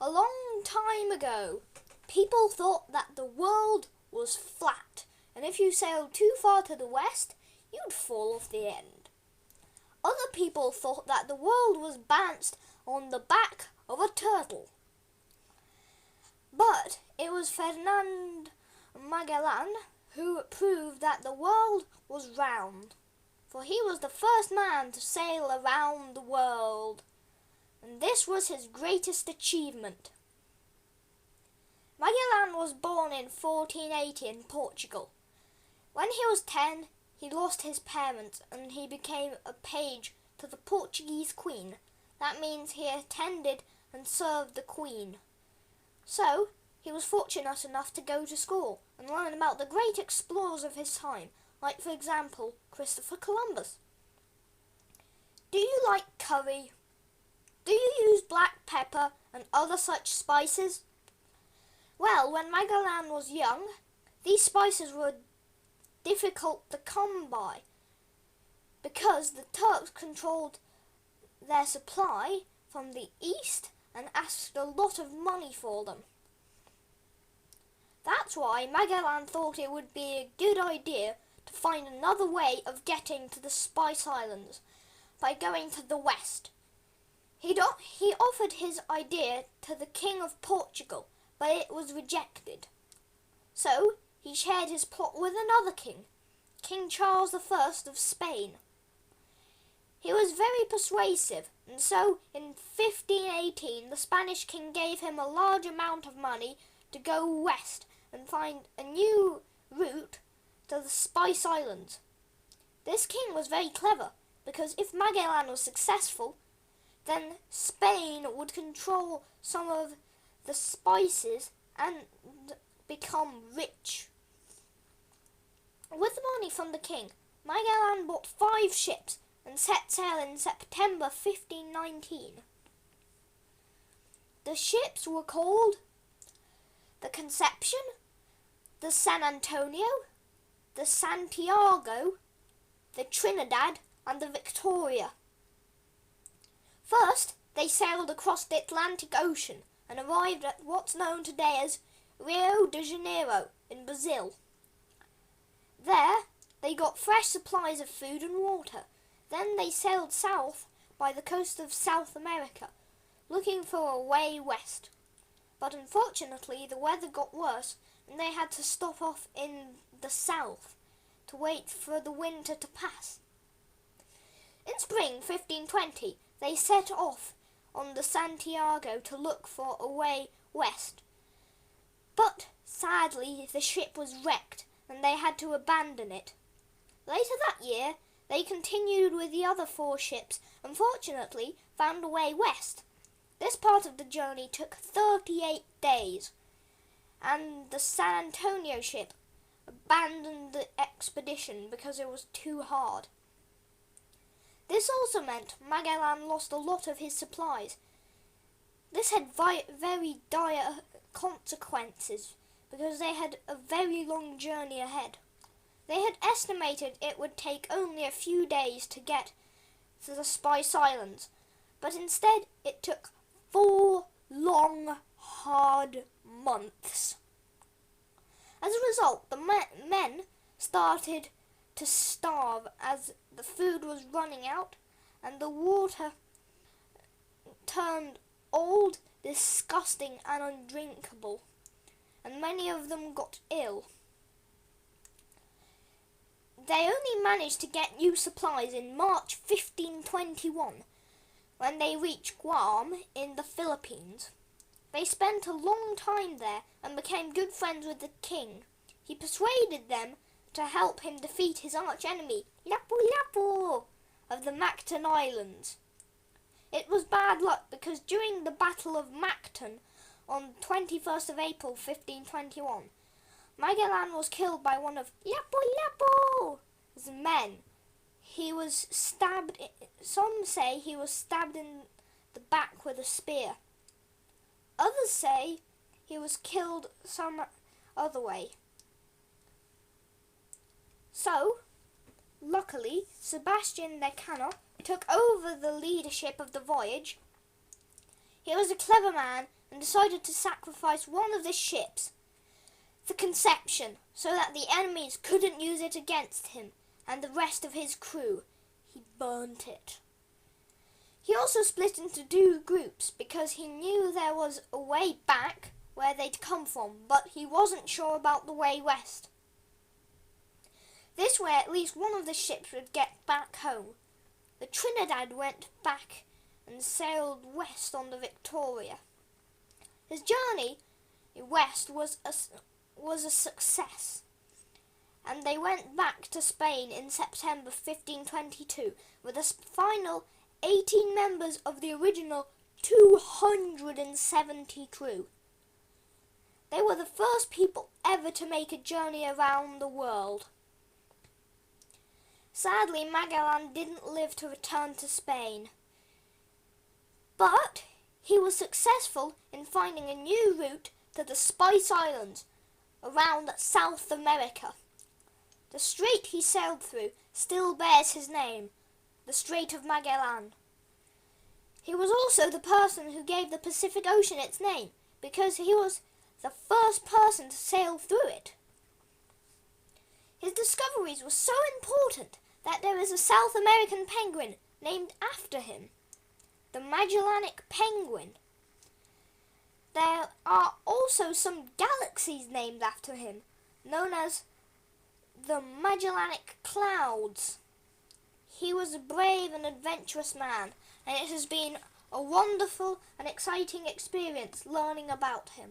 A long time ago, people thought that the world was flat, and if you sailed too far to the west, you'd fall off the end. Other people thought that the world was balanced on the back of a turtle. But it was Fernando Magellan who proved that the world was round, for he was the first man to sail around the world, and this was his greatest achievement. Magellan was born in 1480 in Portugal. When he was 10, he lost his parents and he became a page to the Portuguese queen. That means he attended and served the queen. So, he was fortunate enough to go to school and learn about the great explorers of his time, like, for example, Christopher Columbus. Do you like curry? Do you use black pepper and other such spices? Well, when Magellan was young, these spices were difficult to come by because the Turks controlled their supply from the east and asked a lot of money for them. That's why Magellan thought it would be a good idea to find another way of getting to the Spice Islands by going to the west. He offered his idea to the King of Portugal, but it was rejected. So he shared his plot with another king, King Charles I of Spain. He was very persuasive, and so in 1518 the Spanish king gave him a large amount of money to go west and find a new route to the Spice Islands. This king was very clever, because if Magellan was successful, then Spain would control some of the spices and become rich. With the money from the king, Magellan bought 5 ships and set sail in September 1519. The ships were called the Conception, the San Antonio, the Santiago, the Trinidad, and the Victoria. First, they sailed across the Atlantic Ocean and arrived at what's known today as Rio de Janeiro in Brazil. There, they got fresh supplies of food and water. Then they sailed south by the coast of South America, looking for a way west. But unfortunately, the weather got worse and they had to stop off in the south to wait for the winter to pass. In spring 1520, they set off on the Santiago to look for a way west. But sadly, the ship was wrecked and they had to abandon it. Later that year, they continued with the other 4 ships and fortunately found a way west. This part of the journey took 38 days, and the San Antonio ship abandoned the expedition because it was too hard. This also meant Magellan lost a lot of his supplies. This had very dire consequences because they had a very long journey ahead. They had estimated it would take only a few days to get to the Spice Islands, but instead it took 4 long, hard months. As a result, the men started to starve as the food was running out and the water turned old, disgusting and undrinkable, and many of them got ill. They only managed to get new supplies in March 1521 when they reached Guam in the Philippines. They spent a long time there and became good friends with the king. He persuaded them to help him defeat his arch-enemy, Lapu of the Mactan Islands. It was bad luck because during the Battle of Mactan on 21st of April 1521, Magellan was killed by one of Lapu's men. He was stabbed, some say he was stabbed in the back with a spear. Others say he was killed some other way. So, luckily, Sebastian the Canu took over the leadership of the voyage. He was a clever man and decided to sacrifice one of the ships, the Conception, so that the enemies couldn't use it against him and the rest of his crew. He burnt it. He also split into two groups because he knew there was a way back where they'd come from, but he wasn't sure about the way west. This way at least one of the ships would get back home. The Trinidad went back and sailed west on the Victoria. His journey west was a success, and they went back to Spain in September 1522 with a final 18 members of the original 270 crew. They were the first people ever to make a journey around the world. Sadly, Magellan didn't live to return to Spain, but he was successful in finding a new route to the Spice Islands around South America. The strait he sailed through still bears his name, the Strait of Magellan. He was also the person who gave the Pacific Ocean its name, because he was the first person to sail through it. His discoveries were so important that there is a South American penguin named after him, the Magellanic penguin. There are also some galaxies named after him, known as the Magellanic Clouds. He was a brave and adventurous man, and it has been a wonderful and exciting experience learning about him.